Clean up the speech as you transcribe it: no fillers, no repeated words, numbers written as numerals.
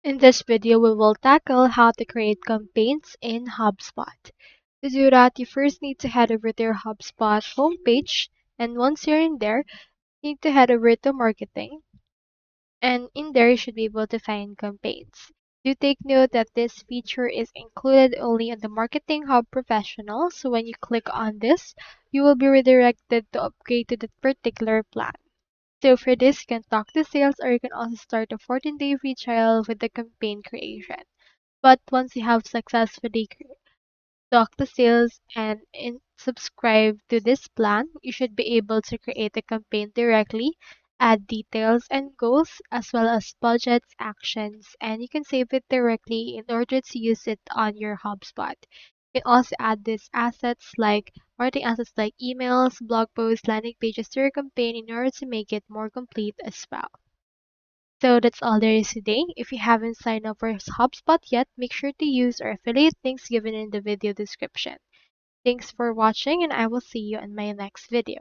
In this video, we will tackle how to create campaigns in HubSpot. To do that, you first need to head over to your HubSpot homepage, and once you're in there, you need to head over to marketing, and in there you should be able to find campaigns. Do take note that this feature is included only on the Marketing Hub Professional, so when you click on this, you will be redirected to upgrade to that particular plan. So for this, you can talk to sales or you can also start a 14-day free trial with the campaign creation. But once you have successfully talked to sales and subscribe to this plan, you should be able to create a campaign directly, add details and goals, as well as budgets, actions, and you can save it directly in order to use it on your HubSpot. You can also add these assets like marketing assets like emails, blog posts, landing pages to your campaign in order to make it more complete as well. So that's all there is today. If you haven't signed up for HubSpot yet, make sure to use our affiliate links given in the video description. Thanks for watching and I will see you in my next video.